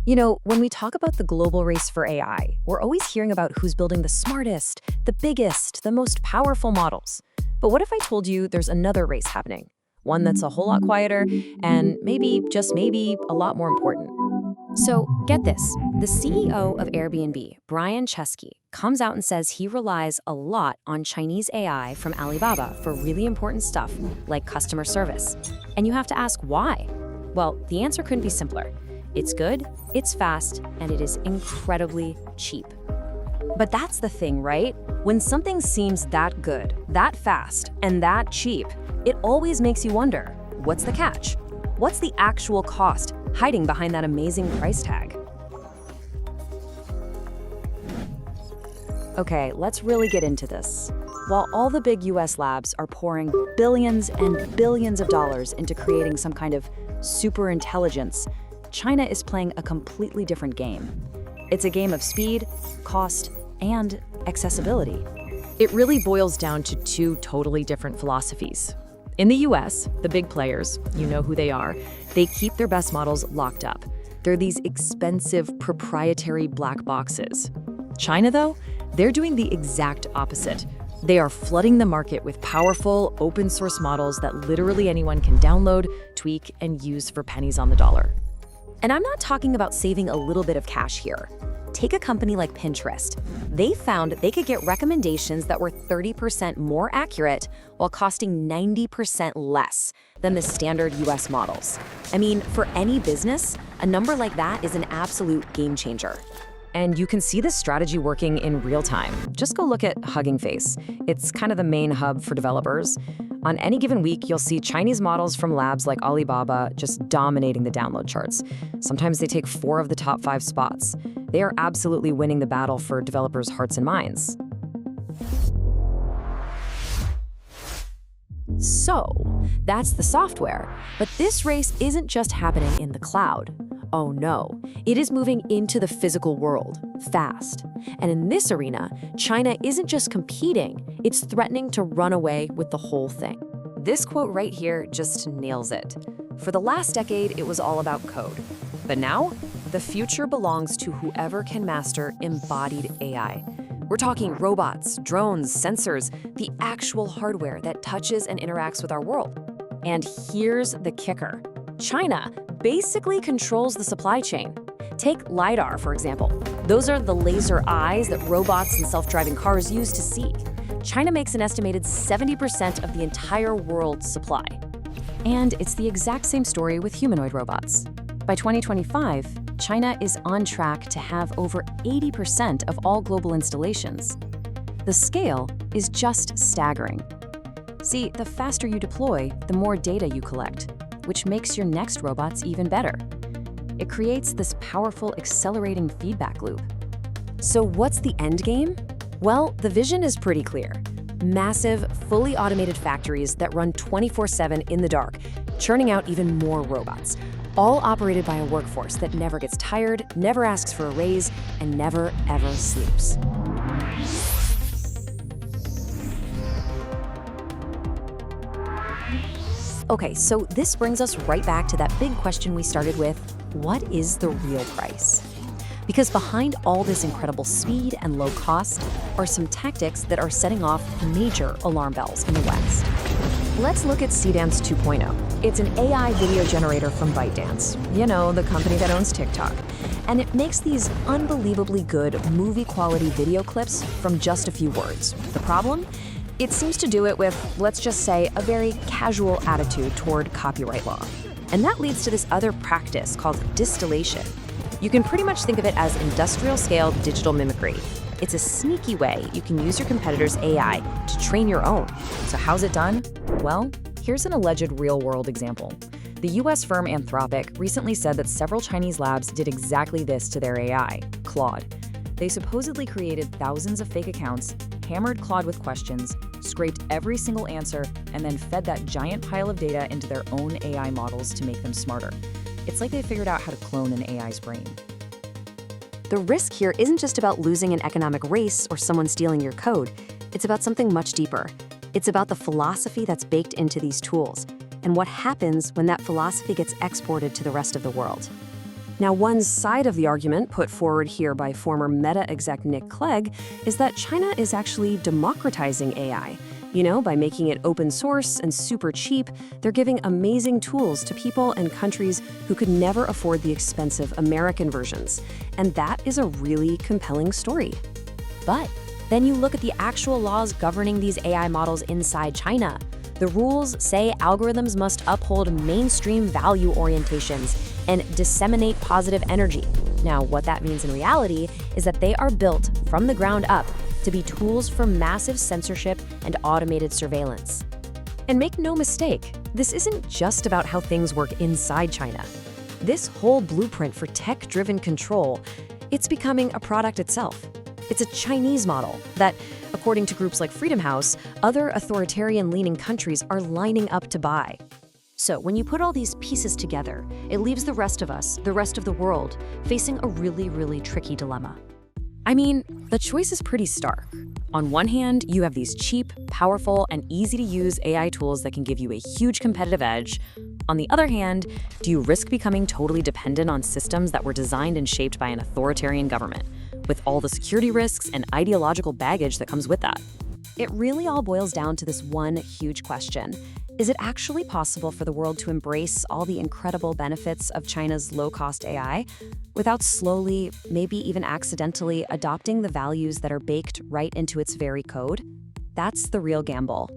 You know, when we talk about the global race for AI, we're always hearing about who's building the smartest, the biggest, the most powerful models. But what if I told you there's another race happening? One that's a whole lot quieter and maybe, just maybe, a lot more important. So, get this. The CEO of Airbnb, Brian Chesky, comes out and says he relies a lot on Chinese AI from Alibaba for really important stuff like customer service. And you have to ask why? Well, the answer couldn't be simpler. It's good, it's fast, and it is incredibly cheap. But that's the thing, right? When something seems that good, that fast, and that cheap, it always makes you wonder, what's the catch? What's the actual cost hiding behind that amazing price tag? Okay, let's really get into this. While all the big US labs are pouring billions and billions of dollars into creating some kind of super intelligence, China is playing a completely different game. It's a game of speed, cost, and accessibility. It really boils down to two totally different philosophies. In the US, the big players, you know who they are, they keep their best models locked up. They're these expensive proprietary black boxes. China, though, they're doing the exact opposite. They are flooding the market with powerful, open source models that literally anyone can download, tweak, and use for pennies on the dollar. And I'm not talking about saving a little bit of cash here. Take a company like Pinterest. They found they could get recommendations that were 30% more accurate while costing 90% less than the standard US models. I mean, for any business, a number like that is an absolute game changer. And you can see this strategy working in real time. Just go look at Hugging Face. It's kind of the main hub for developers. On any given week, you'll see Chinese models from labs like Alibaba just dominating the download charts. Sometimes they take 4 of the top 5 spots. They are absolutely winning the battle for developers' hearts and minds. So, that's the software. But this race isn't just happening in the cloud. Oh no, it is moving into the physical world, fast. And in this arena, China isn't just competing, it's threatening to run away with the whole thing. This quote right here just nails it. For the last decade, it was all about code. But now, the future belongs to whoever can master embodied AI. We're talking robots, drones, sensors, the actual hardware that touches and interacts with our world. And here's the kicker. China basically controls the supply chain. Take LiDAR, for example. Those are the laser eyes that robots and self-driving cars use to see. China makes an estimated 70% of the entire world's supply. And it's the exact same story with humanoid robots. By 2025, China is on track to have over 80% of all global installations. The scale is just staggering. See, the faster you deploy, the more data you collect, which makes your next robots even better. It creates this powerful, accelerating feedback loop. So what's the end game? Well, the vision is pretty clear. Massive, fully automated factories that run 24/7 in the dark, churning out even more robots, all operated by a workforce that never gets tired, never asks for a raise, and never, ever sleeps. Okay, so this brings us right back to that big question we started with: what is the real price? Because behind all this incredible speed and low cost are some tactics that are setting off major alarm bells in the West. Let's look at Seedance 2.0. It's an AI video generator from ByteDance, you know, the company that owns TikTok. And it makes these unbelievably good movie-quality video clips from just a few words. The problem? It seems to do it with, let's just say, a very casual attitude toward copyright law. And that leads to this other practice called distillation. You can pretty much think of it as industrial-scale digital mimicry. It's a sneaky way you can use your competitor's AI to train your own. So how's it done? Well, here's an alleged real-world example. The US firm Anthropic recently said that several Chinese labs did exactly this to their AI, Claude. They supposedly created thousands of fake accounts, hammered Claude with questions, scraped every single answer, and then fed that giant pile of data into their own AI models to make them smarter. It's like they figured out how to clone an AI's brain. The risk here isn't just about losing an economic race or someone stealing your code. It's about something much deeper. It's about the philosophy that's baked into these tools and what happens when that philosophy gets exported to the rest of the world. Now, one side of the argument put forward here by former Meta exec Nick Clegg is that China is actually democratizing AI. By making it open source and super cheap, they're giving amazing tools to people and countries who could never afford the expensive American versions. And that is a really compelling story. But then you look at the actual laws governing these AI models inside China. The rules say algorithms must uphold mainstream value orientations and disseminate positive energy. Now, what that means in reality is that they are built from the ground up to be tools for massive censorship and automated surveillance. And make no mistake, this isn't just about how things work inside China. This whole blueprint for tech-driven control, it's becoming a product itself. It's a Chinese model that, according to groups like Freedom House, other authoritarian-leaning countries are lining up to buy. So when you put all these pieces together, it leaves the rest of us, the rest of the world, facing a really, really tricky dilemma. I mean, the choice is pretty stark. On one hand, you have these cheap, powerful, and easy-to-use AI tools that can give you a huge competitive edge. On the other hand, do you risk becoming totally dependent on systems that were designed and shaped by an authoritarian government, with all the security risks and ideological baggage that comes with that? It really all boils down to this one huge question. Is it actually possible for the world to embrace all the incredible benefits of China's low-cost AI without slowly, maybe even accidentally, adopting the values that are baked right into its very code? That's the real gamble.